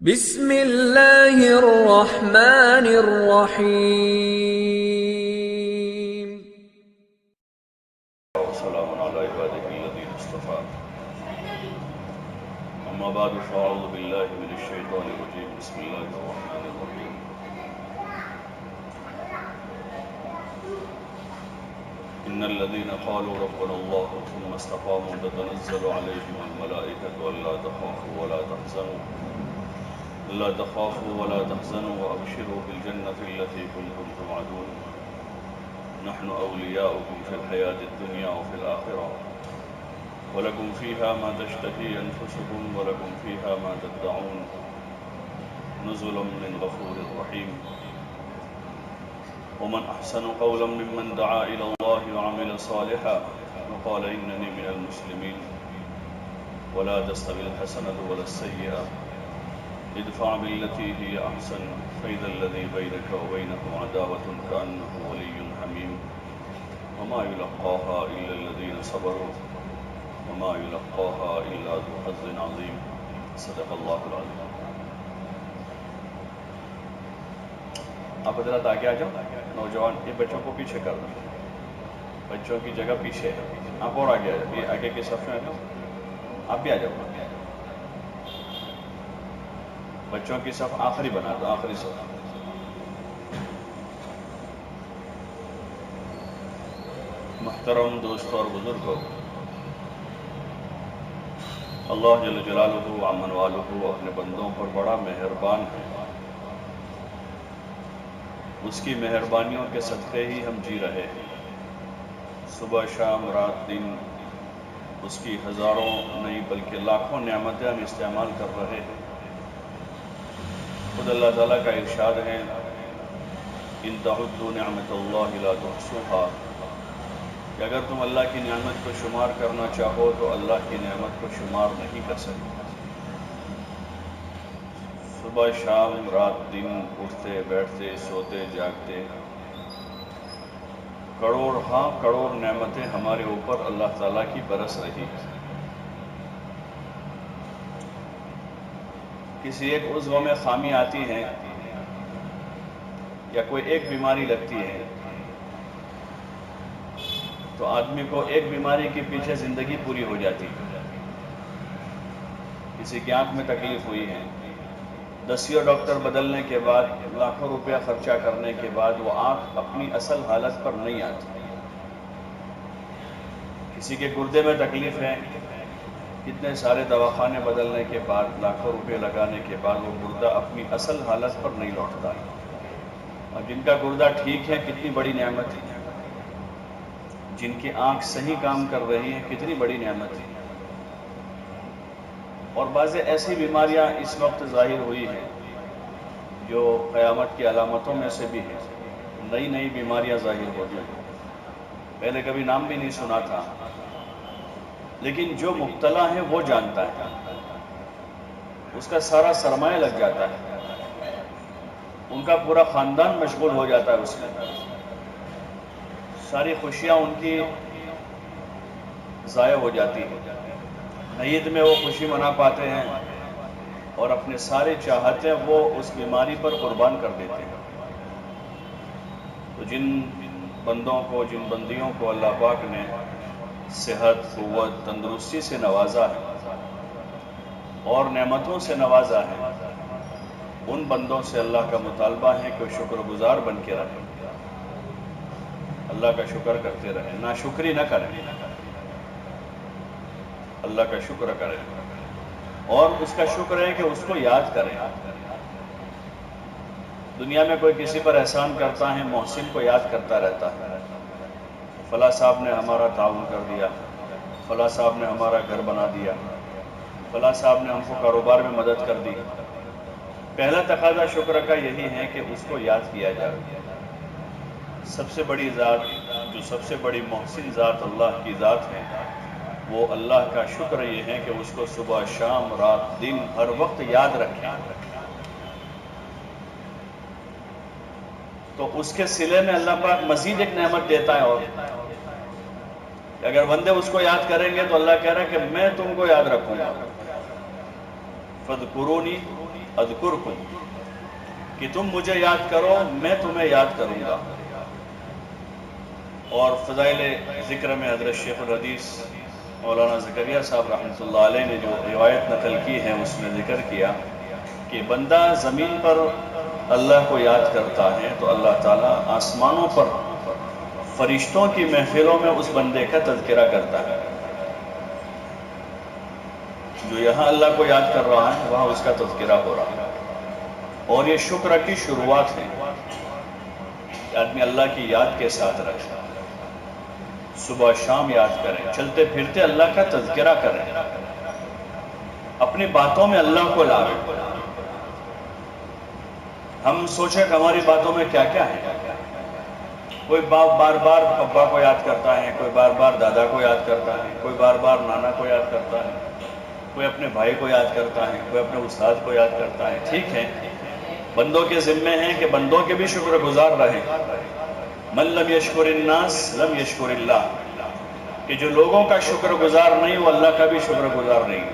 بسم اللہ الرحمن الرحیم وسلام على عباده الذين اصطفى اما بعد فاعوذ بالله من الشيطان الرجيم بسم الله الرحمن الرحيم ان الذين قالوا ربنا الله ثم استقاموا تتنزل عليهم الملائكة الا تخافوا ولا تحزنوا وابشروا بالجنة التي كنتم توعدون نحن أولياؤكم في الحياة الدنيا وفي الآخرة ولكم فيها ما تشتهي أنفسكم ولكم فيها ما تدعون نزلا من غفور رحيم ومن أحسن قولا ممن دعا إلى الله وعمل صالحا وقال إنني من المسلمين ولا تستوي الحسنة ولا السيئة ادفع بالتي هي أحسن فإذا الذي بينك وبينه عداوة كأنه ولي حميم وما يلقاها إلا الذين صبروا وما يلقاها إلا ذو حظ عظيم صدق الله العظيم. آپ حضرات آگے آ جاؤ. نوجوان یہ بچوں کو پیچھے کر دو, بچوں کی جگہ پیچھے ہے. آپ اور آگے آ جاؤ, یہ آگے کے صف میں آ جاؤ. آپ بھی آ جاؤ. بچوں کی صف آخری بنا دو, آخری صف. محترم دوستوں اور بزرگوں, اللہ جل جلالہ ومن والہ اپنے بندوں پر بڑا مہربان ہے. اس کی مہربانیوں کے صدقے ہی ہم جی رہے ہیں. صبح شام رات دن اس کی ہزاروں نہیں بلکہ لاکھوں نعمتیں ہم استعمال کر رہے ہیں. خود اللہ تعالیٰ کا ارشاد ہے, ان تعدوا نعمت اللہ لا تحصوها, کہ اگر تم اللہ کی نعمت کو شمار کرنا چاہو تو اللہ کی نعمت کو شمار نہیں کر سکتے. صبح شام رات دن اٹھتے بیٹھتے سوتے جاگتے کروڑ نعمتیں ہمارے اوپر اللہ تعالیٰ کی برس رہی ہے. کسی ایک عضو میں خامی آتی ہے یا کوئی ایک بیماری لگتی ہے تو آدمی کو ایک بیماری کے پیچھے زندگی پوری ہو جاتی ہے. کسی کی آنکھ میں تکلیف ہوئی ہے, 10 ڈاکٹر بدلنے کے بعد لاکھوں روپیہ خرچہ کرنے کے بعد وہ آنکھ اپنی اصل حالت پر نہیں آتی. کسی کے گردے میں تکلیف ہے, کتنے سارے دواخانے بدلنے کے بعد لاکھوں روپے لگانے کے بعد وہ گردہ اپنی اصل حالت پر نہیں لوٹتا. اور جن کا گردہ ٹھیک ہے کتنی بڑی نعمت ہے. جن کی آنکھ صحیح کام کر رہی ہے کتنی بڑی نعمت ہے. اور بعض ایسی بیماریاں اس وقت ظاہر ہوئی ہیں جو قیامت کی علامتوں میں سے بھی ہیں. نئی بیماریاں ظاہر ہوتی ہیں, پہلے کبھی نام بھی نہیں سنا تھا, لیکن جو مبتلا ہے وہ جانتا ہے. اس کا سارا سرمایہ لگ جاتا ہے, ان کا پورا خاندان مشغول ہو جاتا ہے اس میں. ساری خوشیاں ان کی ضائع ہو جاتی ہیں. عید میں وہ خوشی منا پاتے ہیں اور اپنے سارے چاہتے وہ اس بیماری پر قربان کر دیتے ہیں. تو جن بندوں کو, جن بندیوں کو اللہ پاک نے صحت, قوت, تندرستی سے نوازا ہے اور نعمتوں سے نوازا ہے, ان بندوں سے اللہ کا مطالبہ ہے کہ وہ شکر گزار بن کے رہیں, اللہ کا شکر کرتے رہیں, ناشکری نہ کریں, اللہ کا شکر کریں. اور اس کا شکر ہے کہ اس کو یاد کریں. دنیا میں کوئی کسی پر احسان کرتا ہے, محسن کو یاد کرتا رہتا ہے. فلاں صاحب نے ہمارا تعاون کر دیا, فلاں صاحب نے ہمارا گھر بنا دیا, فلاں صاحب نے ہم کو کاروبار میں مدد کر دی. پہلا تقاضا شکر کا یہی ہے کہ اس کو یاد کیا جائے. سب سے بڑی ذات, جو سب سے بڑی محسن ذات اللہ کی ذات ہے, وہ اللہ کا شکر یہ ہے کہ اس کو صبح شام رات دن ہر وقت یاد رکھیں. تو اس کے صلے میں اللہ پاک مزید ایک نعمت دیتا ہے, اور اگر بندے اس کو یاد کریں گے تو اللہ کہہ رہا ہے کہ میں تم کو یاد رکھوں گا. فَاذْكُرُونِي اذکرکم، کہ تم مجھے یاد کرو میں تمہیں یاد کروں گا۔ اور فضائل ذکر میں حضرت شیخ الحدیث مولانا زکریا صاحب رحمۃ اللہ علیہ نے جو روایت نقل کی ہے اس میں ذکر کیا کہ بندہ زمین پر اللہ کو یاد کرتا ہے تو اللہ تعالیٰ آسمانوں پر فرشتوں کی محفلوں میں اس بندے کا تذکرہ کرتا ہے۔ جو یہاں اللہ کو یاد کر رہا ہے وہاں اس کا تذکرہ ہو رہا ہے، اور یہ شکر کی شروعات ہے کہ آدمی اللہ کی یاد کے ساتھ رکھے، صبح شام یاد کریں، چلتے پھرتے اللہ کا تذکرہ کریں، اپنی باتوں میں اللہ کو لاویں۔ ہم سوچیں کہ ہماری باتوں میں کیا کیا ہے۔ کوئی باپ بار بار ابا کو یاد کرتا ہے، کوئی بار بار دادا کو یاد کرتا ہے، کوئی بار بار نانا کو یاد کرتا ہے، کوئی اپنے بھائی کو یاد کرتا ہے، کوئی اپنے استاد کو یاد کرتا ہے۔ ٹھیک ہے، بندوں کے ذمے ہیں کہ بندوں کے بھی شکر گزار رہیں۔ من لم یشکر الناس لم یشکر اللہ، کہ جو لوگوں کا شکر گزار نہیں وہ اللہ کا بھی شکر گزار نہیں۔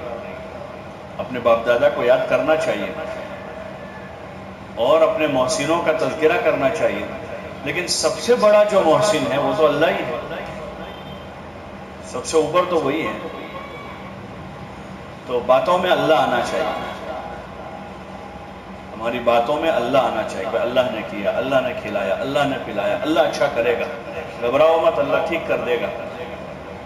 اپنے باپ دادا کو یاد کرنا چاہیے اور اپنے محسنوں کا تذکرہ کرنا چاہیے، لیکن سب سے بڑا جو محسن ہے وہ تو اللہ ہی ہے، سب سے اوپر تو وہی ہے۔ تو باتوں میں اللہ آنا چاہیے، ہماری باتوں میں اللہ آنا چاہیے کہ اللہ نے کیا، اللہ نے کھلایا، اللہ نے پلایا، اللہ اچھا کرے گا، گھبراؤ مت، اللہ ٹھیک کر دے گا۔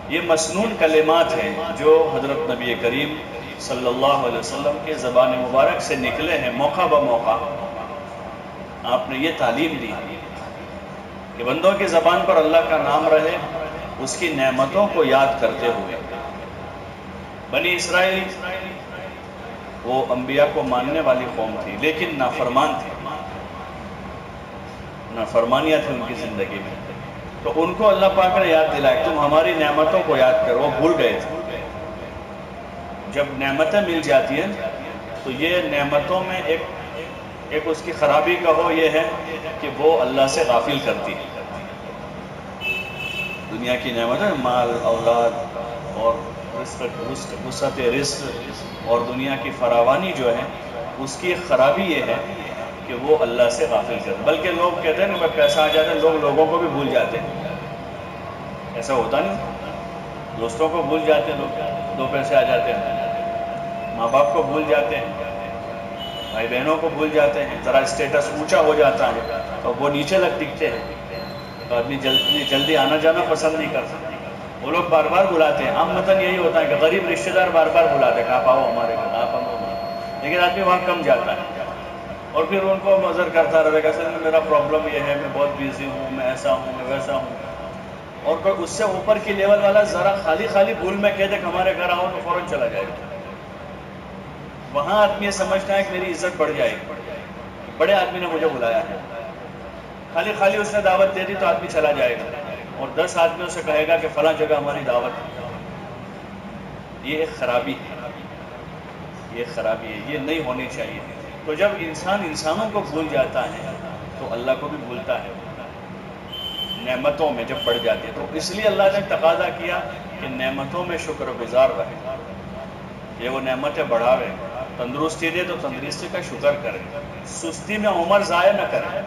یہ مسنون کلمات ہیں جو حضرت نبی کریم صلی اللہ علیہ وسلم کے زبان مبارک سے نکلے ہیں۔ موقع بموقع آپ نے یہ تعلیم دی کہ بندوں کی زبان پر اللہ کا نام رہے، اس کی نعمتوں کو یاد کرتے ہوئے۔ بنی اسرائیل وہ انبیاء کو ماننے والی قوم تھی لیکن نافرمان تھی، نافرمانیاں تھی ان کی زندگی میں، تو ان کو اللہ پاک نے یاد دلایا تم ہماری نعمتوں کو یاد کرو۔ وہ بھول گئے تھے۔ جب نعمتیں مل جاتی ہیں تو یہ نعمتوں میں ایک اس کی خرابی کہو یہ ہے کہ وہ اللہ سے غافل کرتی ہے۔ دنیا کی نعمتیں، مال، اولاد اور وسعت رزق اور دنیا کی فراوانی جو ہے، اس کی ایک خرابی یہ ہے کہ وہ اللہ سے غافل کرتے۔ بلکہ لوگ کہتے ہیں کہ پیسہ آ جاتا ہے، لوگ لوگوں کو بھی بھول جاتے ہیں۔ ایسا ہوتا نہیں، دوستوں کو بھول جاتے ہیں، لوگ دو پیسے آ جاتے ہیں، ماں باپ کو بھول جاتے ہیں، بھائی بہنوں کو بھول جاتے ہیں، ذرا اسٹیٹس اونچا ہو جاتا ہے تو وہ نیچے لگ دکھتے ہیں، تو آدمی جلدی آنا جانا پسند نہیں کرتا۔ وہ لوگ بار بار بلاتے ہیں، عام مطلب یہی ہوتا ہے کہ غریب رشتہ دار بار بار بلاتے ہیں کہ آپ آؤ ہمارے گھر، آپ ہم، لیکن آدمی وہاں کم جاتا ہے اور پھر ان کو مظر کرتا رہے گا، اصل میں میرا پرابلم یہ ہے، میں بہت بیزی ہوں، میں ایسا ہوں، میں ویسا ہوں۔ اور کوئی اس سے اوپر کی لیول والا ذرا خالی بھول میں کہہ دے کہ ہمارے گھر آؤ تو فوراً چلا جائے گا۔ وہاں آدمی یہ سمجھتا ہے کہ میری عزت بڑھ جائے گی، بڑے آدمی نے مجھے بلایا ہے، خالی اس نے دعوت دے دی تو آدمی چلا جائے گا اور 10 آدمیوں سے کہے گا کہ فلاں جگہ ہماری دعوت ہے۔ یہ ایک خرابی ہے، یہ خرابی ہے، یہ نہیں ہونی چاہیے۔ تو جب انسان انسانوں کو بھول جاتا ہے تو اللہ کو بھی بھولتا ہے، نعمتوں میں جب بڑھ جاتی ہے۔ تو اس لیے اللہ نے تقاضا کیا کہ نعمتوں میں شکر گزار رہے، یہ وہ نعمتیں بڑھاوے، تندرستی دے تو تندرستی کا شکر کرے، سستی میں عمر ضائع نہ کرے۔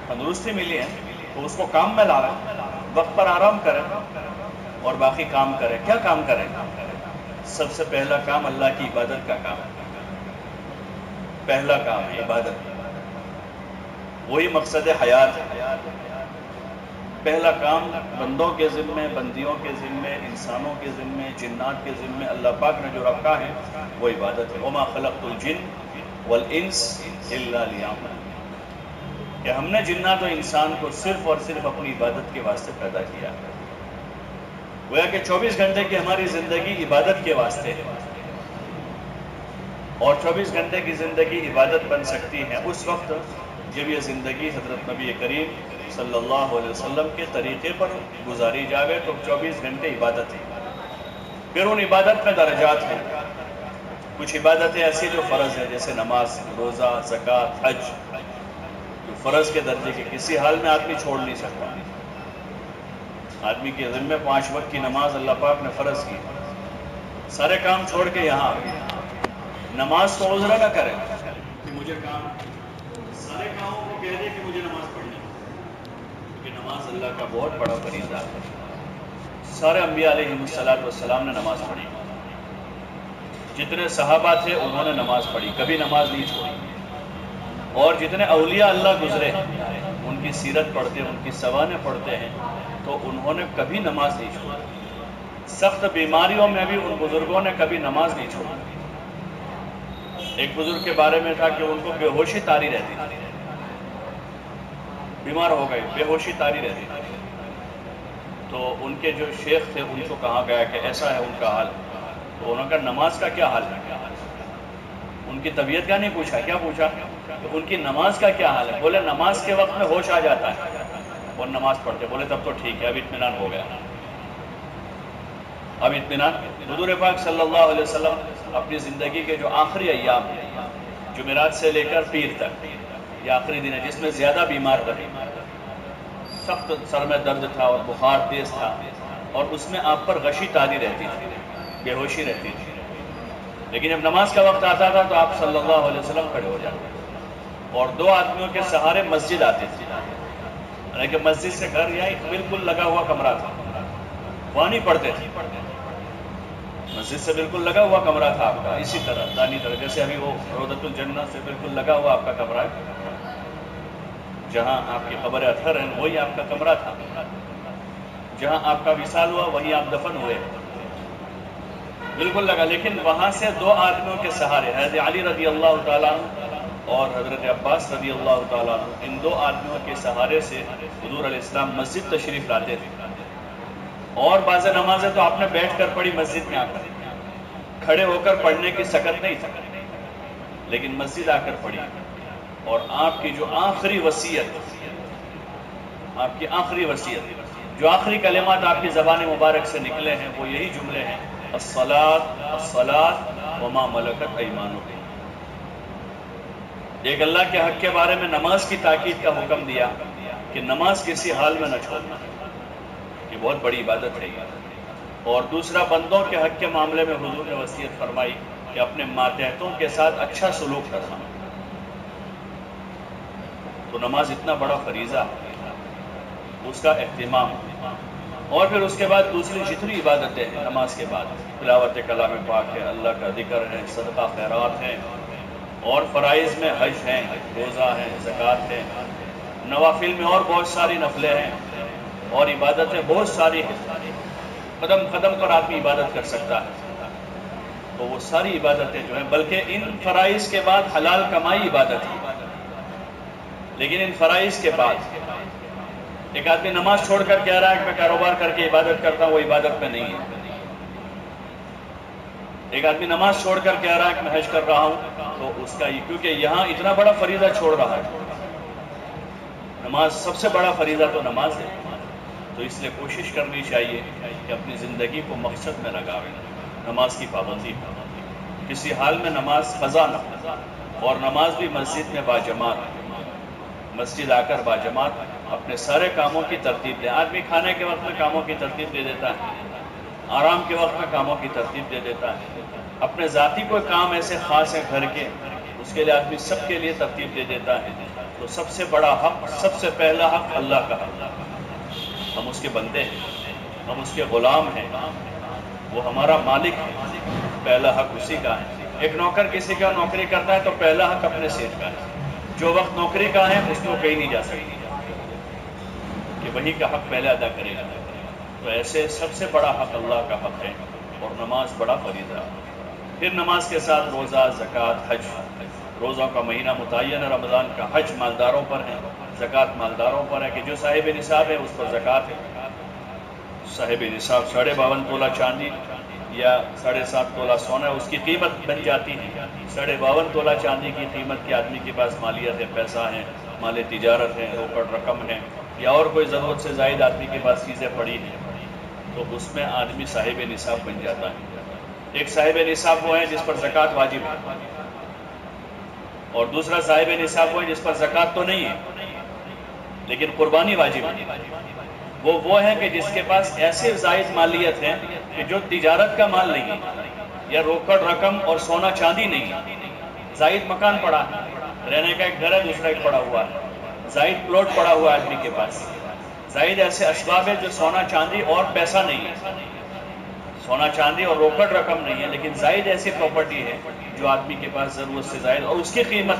تندرستی ملی ہے تو اس کو کام میں لاوے، وقت پر آرام کرے اور باقی کام کرے۔ کیا کام کرے؟ سب سے پہلا کام اللہ کی عبادت کا کام ہے، پہلا کام ہے عبادت، وہی مقصد حیات ہے۔ پہلا کام بندوں کے ذمے، بندیوں کے ذمے، انسانوں کے ذمے، جنات کے ذمے اللہ پاک نے جو رکھا ہے وہ عبادت ہے۔ وما خلقت الجن والانس الا لیعبدون، کہ ہم نے جنات و انسان کو صرف اور صرف اپنی عبادت کے واسطے پیدا کیا ہے۔ گویا کہ 24 گھنٹے کی ہماری زندگی عبادت کے واسطے ہے، اور 24 گھنٹے کی زندگی عبادت بن سکتی ہے اس وقت جب یہ زندگی حضرت نبی کریم صلی اللہ علیہ وسلم کے طریقے پر گزاری جاوے تو 24 گھنٹے عبادت ہے۔ پھر ان عبادت میں درجات ہیں، کچھ عبادتیں ایسی جو فرض ہیں جیسے نماز، روزہ، زکوٰۃ، حج، جو فرض کے درجے کے کسی حال میں آدمی چھوڑ نہیں سکتا۔ آدمی کے ذمے 5 وقت کی نماز اللہ پاک نے فرض کی، سارے کام چھوڑ کے یہاں آ گئے، نماز تو عذر نہ کرے، مجھے کام سارے کاموں کو کہہ دے کہ مجھے نماز پڑھنی ہے، کیونکہ نماز اللہ کا بہت بڑا فریضہ ہے۔ سارے انبیاء علیہ السلام نے نماز پڑھی، جتنے صحابہ تھے انہوں نے نماز پڑھی، کبھی نماز نہیں چھوڑی، اور جتنے اولیاء اللہ گزرے ان کی سیرت پڑھتے ہیں، ان کی سوانح پڑھتے ہیں تو انہوں نے کبھی نماز نہیں چھوڑی۔ سخت بیماریوں میں بھی ان بزرگوں نے کبھی نماز نہیں چھوڑی۔ ایک بزرگ کے بارے میں تھا کہ ان کو بے ہوشی طاری رہتی تھی، بیمار ہو گئے، بے ہوشی طاری رہتی تھی، تو ان کے جو شیخ تھے ان کو کہا گیا کہ ایسا ہے ان کا حال، تو انہوں نے کہا نماز کا کیا حال ہے؟ ان کی طبیعت کا نہیں پوچھا، کیا پوچھا کہ ان کی نماز کا کیا حال ہے؟ بولے نماز کے وقت میں ہوش آ جاتا ہے اور نماز پڑھتے۔ بولے تب تو ٹھیک ہے، اب اطمینان ہو گیا، اب اطمینان۔ حضور پاک صلی اللہ علیہ وسلم اپنی زندگی کے جو آخری ایام ہیں، جمعرات سے لے کر پیر تک، یہ آخری دن ہے جس میں زیادہ بیمار رہے، سخت سر میں درد تھا اور بخار تیز تھا، اور اس میں آپ پر غشی طاری رہتی تھی، بے ہوشی رہتی تھی، لیکن جب نماز کا وقت آتا تھا تو آپ صلی اللہ علیہ وسلم کھڑے ہو جاتے اور دو آدمیوں کے سہارے مسجد آتے تھے، یعنی کہ مسجد سے گھر یا بالکل لگا ہوا کمرہ تھا، وہاں نہیں پڑھتے تھے، مسجد سے بالکل لگا ہوا کمرہ تھا آپ کا، اسی طرح دانی طرح جیسے ابھی وہ روضۃ الجنہ سے بالکل لگا ہوا آپ کا کمرہ ہے، جہاں آپ کی قبر اطہر ہے وہی آپ کا کمرہ تھا، جہاں آپ کا وصال ہوا وہیں آپ دفن ہوئے، بالکل لگا، لیکن وہاں سے دو آدمیوں کے سہارے، حضرت علی رضی اللہ تعالیٰ عنہ اور حضرت عباس رضی اللہ تعالیٰ عنہ، ان دو آدمیوں کے سہارے سے حضور علیہ السلام مسجد تشریف لاتے تھے، اور بعض نمازیں تو آپ نے بیٹھ کر پڑھی مسجد میں آ کر، کھڑے ہو کر پڑھنے کی سکت نہیں تھا، لیکن مسجد آ کر پڑھی، اور آپ کی جو آخری وصیت، آپ کی آخری وصیت، جو آخری کلمات آپ کی زبان مبارک سے نکلے ہیں وہ یہی جملے ہیں، الصلاۃ الصلاۃ وما ملکت ایمانکم۔ ایک اللہ کے حق کے بارے میں نماز کی تاکید کا حکم دیا کہ نماز کسی حال میں نہ چھوڑنا، یہ بہت بڑی عبادت ہے یہ، اور دوسرا بندوں کے حق کے معاملے میں حضور نے وصیت فرمائی کہ اپنے ماتحتوں کے ساتھ اچھا سلوک کرنا، تو نماز اتنا بڑا فریضہ، اس کا اہتمام، اور پھر اس کے بعد دوسری جتنی عبادتیں ہیں نماز کے بعد، تلاوت کلام پاک ہے، اللہ کا ذکر ہے، صدقہ خیرات ہیں، اور فرائض میں حج ہیں، روزہ ہے، زکوٰۃ ہے، نوافل میں اور بہت ساری نفلیں ہیں، اور عبادتیں بہت ساری ہیں، قدم قدم پر آدمی عبادت کر سکتا ہے، تو وہ ساری عبادتیں جو ہیں، بلکہ ان فرائض کے بعد حلال کمائی عبادت ہے، لیکن ان فرائض کے بعد ایک آدمی نماز چھوڑ کر کہہ رہا ہے کہ میں کاروبار کر کے عبادت کرتا ہوں، وہ عبادت میں نہیں ہے۔ ایک آدمی نماز چھوڑ کر کہہ رہا ہے کہ میں حج کر رہا ہوں، تو اس کا کیونکہ یہاں اتنا بڑا فریضہ چھوڑ رہا ہے، نماز سب سے بڑا فریضہ تو نماز ہے، تو اس لیے کوشش کرنی چاہیے کہ اپنی زندگی کو مقصد میں لگاویں، نماز کی پابندی، کسی حال میں نماز قضا نہ ہو، اور نماز بھی مسجد میں باجماعت، مسجد آ کر باجماعت اپنے سارے کاموں کی ترتیب دے۔ آدمی کھانے کے وقت میں کاموں کی ترتیب دے دیتا ہے، آرام کے وقت میں کاموں کی ترتیب دے دیتا ہے، اپنے ذاتی کوئی کام ایسے خاص ہیں گھر کے، اس کے لیے آدمی سب کے لیے ترتیب دے دیتا ہے، تو سب سے بڑا حق، سب سے پہلا حق اللہ کا حق، ہم اس کے بندے ہیں، ہم اس کے غلام ہیں، وہ ہمارا مالک ہے، پہلا حق اسی کا ہے۔ ایک نوکر کسی کا نوکری کرتا ہے تو پہلا حق اپنے سیٹ کا ہے، جو وقت نوکری کا ہے اس کو کہیں نہیں جا سکتی کہ وہی کا حق پہلے ادا کرے گا، تو ایسے سب سے بڑا حق اللہ کا حق ہے، اور نماز بڑا فریضہ ہے۔ پھر نماز کے ساتھ روزہ، زکوٰۃ، حج، روزوں کا مہینہ متعین ہے، رمضان کا، حج مالداروں پر ہے، زکوٰۃ مالداروں پر ہے کہ جو صاحب نصاب ہے اس پر زکوٰۃ ہے، صاحب نصاب 52.5 تولہ چاندی یا 7.5 تولہ سونا اس کی قیمت بن جاتی ہے، 52.5 تولہ چاندی کی قیمت کے آدمی کے پاس مالیت ہے، پیسہ ہے، مال تجارت ہے، روکڑ رقم ہے، یا اور کوئی ضرورت سے زائد آدمی کے پاس چیزیں پڑی ہیں، تو اس میں آدمی صاحب نصاب بن جاتا ہے۔ ایک صاحب نصاب وہ ہے جس پر زکوٰۃ واجب ہے، اور دوسرا صاحب نصاب وہ ہے جس پر زکوٰۃ تو نہیں ہے لیکن قربانی واجب ہے۔ وہ ہے کہ جس کے پاس ایسے زائد مالیت ہے کہ جو تجارت کا مال نہیں ہے، یا روکڑ رقم اور سونا چاندی نہیں ہے، زائد مکان پڑا ہے، رہنے کا ایک گھر ہے، دوسرا ایک پڑا ہوا ہے، زائد پلاٹ پڑا ہوا ہے آدمی کے پاس. زائد ایسے اسباب ہے جو سونا چاندی اور پیسہ نہیں ہے، سونا چاندی اور روکڑ رقم نہیں ہے، لیکن زائد ایسی پراپرٹی ہے جو آدمی کے پاس ضرورت سے زائد، اور اس کی قیمت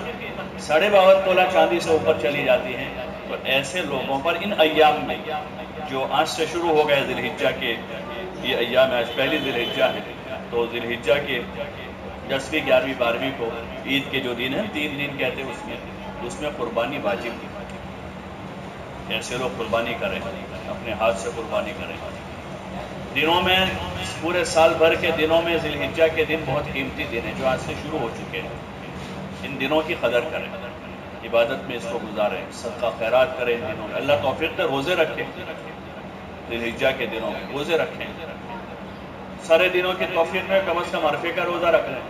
52.5 تولہ چاندی سے اوپر چلی جاتی ہے. تو ایسے لوگوں پر ان ایام میں جو آج سے شروع ہو گئے ذی الحجہ کے یہ ایام، آج پہلی ذی الحجہ ہے، تو ذی الحجہ کے 10ویں 11ویں 12ویں کو عید کے جو دن ہیں 3 دن کہتے ہیں، اس میں قربانی واجب ہے. ایسے لوگ قربانی کریں، اپنے ہاتھ سے قربانی کریں. دنوں میں پورے سال بھر کے دنوں میں ذی الحجہ کے دن بہت قیمتی دن ہیں جو آج سے شروع ہو چکے ہیں. ان دنوں کی قدر کریں، عبادت میں اس کو گزاریں، صدقہ خیرات کریں. ان دنوں میں اللہ توفیق دے، روزے رکھیں، ذی الحجہ کے دنوں میں روزے رکھیں. سارے دنوں کی توفیق میں کم از کم عرفے کا روزہ رکھ لیں.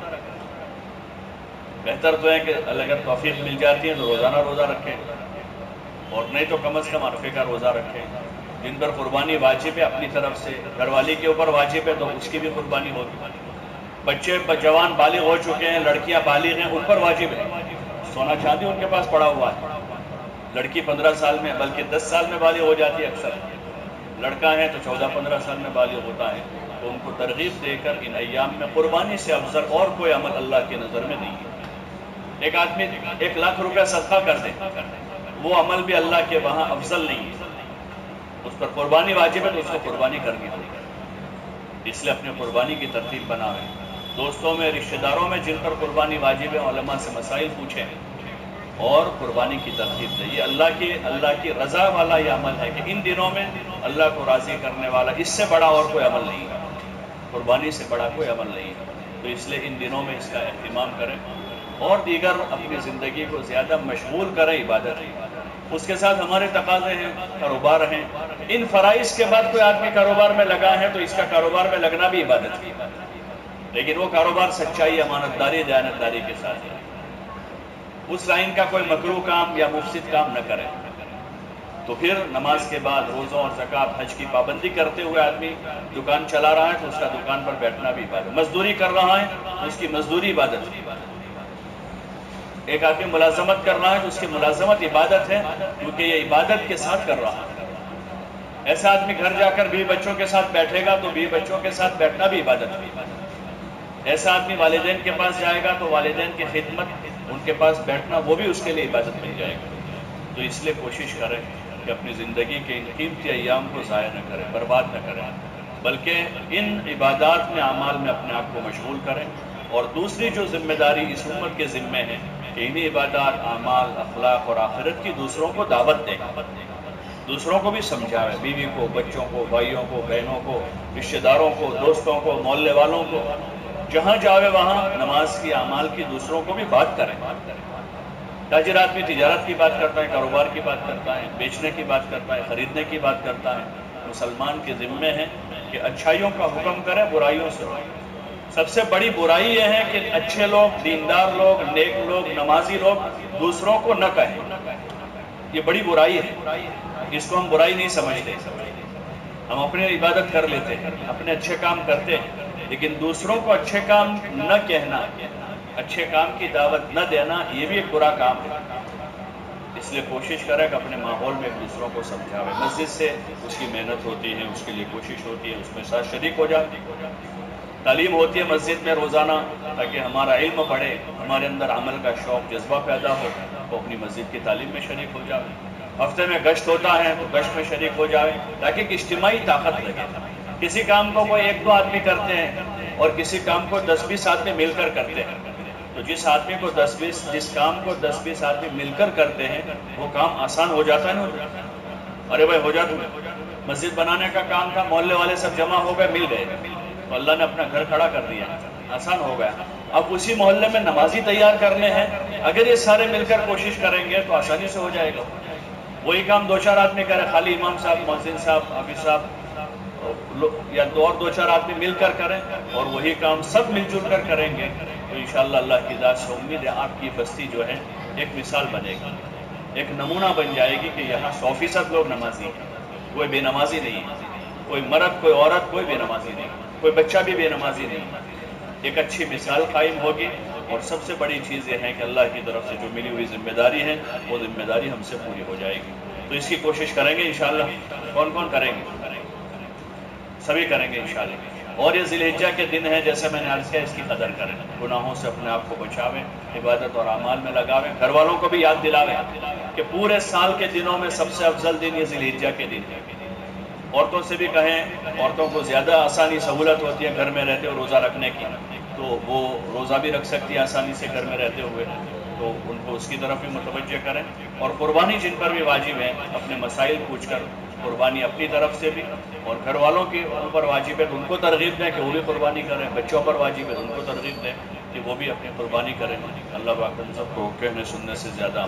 بہتر تو ہے کہ اگر توفیق مل جاتی ہے تو روزانہ روزہ رکھیں، اور نہیں تو کم از کم عرفے کا روزہ رکھیں. جن پر قربانی واجب ہے اپنی طرف سے، گھر والی کے اوپر واجب ہے تو اس کی بھی قربانی ہوگی. بچے جوان بالغ ہو چکے ہیں، لڑکیاں بالغ ہیں، ان پر واجب ہے. سونا چاندی ان کے پاس پڑا ہوا ہے. لڑکی 15 سال میں بلکہ 10 سال میں بالغ ہو جاتی ہے اکثر، لڑکا ہے تو 14-15 سال میں بالغ ہوتا ہے. تو ان کو ترغیب دے کر ان ایام میں قربانی سے افضل اور کوئی عمل اللہ کی نظر میں نہیں ہے. ایک آدمی 1 لاکھ روپیہ صدقہ کر دے، وہ عمل بھی اللہ کے وہاں افضل نہیں ہے. اس پر قربانی واجب ہے تو اس کو قربانی کرنی ہوگی. اس لیے اپنے قربانی کی ترتیب بنائیں. دوستوں میں، رشتہ داروں میں جن پر قربانی واجب ہے علماء سے مسائل پوچھیں اور قربانی کی ترتیب دیں. یہ اللہ کی رضا والا یہ عمل ہے کہ ان دنوں میں اللہ کو راضی کرنے والا اس سے بڑا اور کوئی عمل نہیں ہے، قربانی سے بڑا کوئی عمل نہیں ہے. تو اس لیے ان دنوں میں اس کا اہتمام کریں اور دیگر اپنی زندگی کو زیادہ مشغول کریں عبادت. اس کے ساتھ ہمارے تقاضے ہیں، کاروبار ہیں. ان فرائض کے بعد کوئی آدمی کاروبار میں لگا ہے تو اس کا کاروبار میں لگنا بھی عبادت ہے، لیکن وہ کاروبار سچائی، امانت داری، دیانت داری کے ساتھ ہے. اس لائن کا کوئی مکروہ کام یا مفسد کام نہ کرے. تو پھر نماز کے بعد روزوں اور زکوٰۃ حج کی پابندی کرتے ہوئے آدمی دکان چلا رہا ہے تو اس کا دکان پر بیٹھنا بھی عبادت. مزدوری کر رہا ہے تو اس کی مزدوری عبادت ہے. ایک آدمی ملازمت کر رہا ہے تو اس کی ملازمت عبادت ہے، کیونکہ یہ عبادت کے ساتھ کر رہا ہے. ایسا آدمی گھر جا کر بیوی بچوں کے ساتھ بیٹھے گا تو بیوی بچوں کے ساتھ بیٹھنا بھی عبادت ہے. ایسا آدمی والدین کے پاس جائے گا تو والدین کی خدمت، ان کے پاس بیٹھنا، وہ بھی اس کے لیے عبادت بن جائے گا. تو اس لیے کوشش کریں کہ اپنی زندگی کے ان قیمتی ایام کو ضائع نہ کریں، برباد نہ کریں، بلکہ ان عبادات میں، اعمال میں اپنے آپ کو مشغول کریں. اور دوسری جو ذمہ داری اس امت کے ذمے ہے کہ انہی عبادات، اعمال، اخلاق اور آخرت کی دوسروں کو دعوت دیں، دوسروں کو بھی سمجھائیں، بیوی کو، بچوں کو، بھائیوں کو، بہنوں کو، رشتہ داروں کو، دوستوں کو، محلے والوں کو. جہاں جاوے وہاں نماز کی، اعمال کی دوسروں کو بھی بات کریں. تاجر آدمی تجارت کی بات کرتا ہے، کاروبار کی بات کرتا ہے، بیچنے کی بات کرتا ہے، خریدنے کی بات کرتا ہے. مسلمان کے ذمے ہے کہ اچھائیوں کا حکم کریں، برائیوں سے روکیں. سب سے بڑی برائی یہ ہے کہ اچھے لوگ، دیندار لوگ، نیک لوگ، نمازی لوگ دوسروں کو نہ کہیں. یہ بڑی برائی ہے، اس کو ہم برائی نہیں سمجھتے. ہم اپنے عبادت کر لیتے ہیں، اپنے اچھے کام کرتے ہیں، لیکن دوسروں کو اچھے کام نہ کہنا، اچھے کام کی دعوت نہ دینا، یہ بھی ایک برا کام ہے. اس لیے کوشش کریں کہ اپنے ماحول میں ایک دوسروں کو سمجھاویں. مسجد سے اس کی محنت ہوتی ہے، اس کے لیے کوشش ہوتی ہے، اس میں ساتھ شریک ہو جائے. تعلیم ہوتی ہے مسجد میں روزانہ تاکہ ہمارا علم بڑھے، ہمارے اندر عمل کا شوق، جذبہ پیدا ہو، تو اپنی مسجد کی تعلیم میں شریک ہو جائے. ہفتے میں گشت ہوتا ہے تو گشت میں شریک ہو جائے تاکہ ایک اجتماعی طاقت لگے. کسی کام کو کوئی 1-2 آدمی کرتے ہیں اور کسی کام کو 10-20 آدمی مل کر کرتے ہیں. تو جس کام کو 10-20 آدمی مل کر کرتے ہیں وہ کام آسان ہو جاتا ہے نا. ارے بھائی ہو جاتا. مسجد بنانے کا کام تھا، محلے والے سب جمع ہو گئے، مل گئے تو اللہ نے اپنا گھر کھڑا کر دیا، آسان ہو گیا. اب اسی محلے میں نمازی تیار کرنے ہیں، اگر یہ سارے مل کر کوشش کریں گے تو آسانی سے ہو جائے گا. وہی کام 2-4 آدمی کرے، خالی امام صاحب، مؤذن صاحب، حافظ صاحب یا 2-4 آدمی مل کر کریں اور وہی کام سب مل جل کر کریں گے تو انشاءاللہ اللہ کی ذات سے امید ہے آپ کی بستی جو ہے ایک مثال بنے گی، ایک نمونہ بن جائے گی کہ یہاں 100% لوگ نمازی ہیں، کوئی بے نمازی نہیں ہے، کوئی مرد، کوئی عورت، کوئی بے نمازی نہیں، کوئی بچہ بھی بے نمازی نہیں. ایک اچھی مثال قائم ہوگی. اور سب سے بڑی چیز یہ ہے کہ اللہ کی طرف سے جو ملی ہوئی ذمہ داری ہے وہ ذمہ داری ہم سے پوری ہو جائے گی. تو اس کی کوشش کریں گے انشاءاللہ. کون کون کریں گے؟ سبھی کریں گے انشاءاللہ. اور یہ ذی الحجہ کے دن ہے، جیسے میں نے عرض کیا، اس کی قدر کریں، گناہوں سے اپنے آپ کو بچاویں، عبادت اور اعمال میں لگاویں. گھر والوں کو بھی یاد دلاویں کہ پورے سال کے دنوں میں سب سے افضل دن یہ ذی الحجہ کے دن ہے. عورتوں سے بھی کہیں، عورتوں کو زیادہ آسانی سہولت ہوتی ہے گھر میں رہتے ہوئے روزہ رکھنے کی، تو وہ روزہ بھی رکھ سکتی ہے آسانی سے گھر میں رہتے ہوئے، تو ان کو اس کی طرف بھی متوجہ کریں. اور قربانی جن پر بھی واجب ہے اپنے مسائل پوچھ کر قربانی اپنی طرف سے بھی، اور گھر والوں کی اوپر واجب ہے تو ان کو ترغیب دیں کہ وہ بھی قربانی کریں. بچوں پر واجب ہے تو ان کو ترغیب دیں کہ وہ بھی اپنی قربانی کریں. اللہ پاک ہم سب کو کہنے سننے سے زیادہ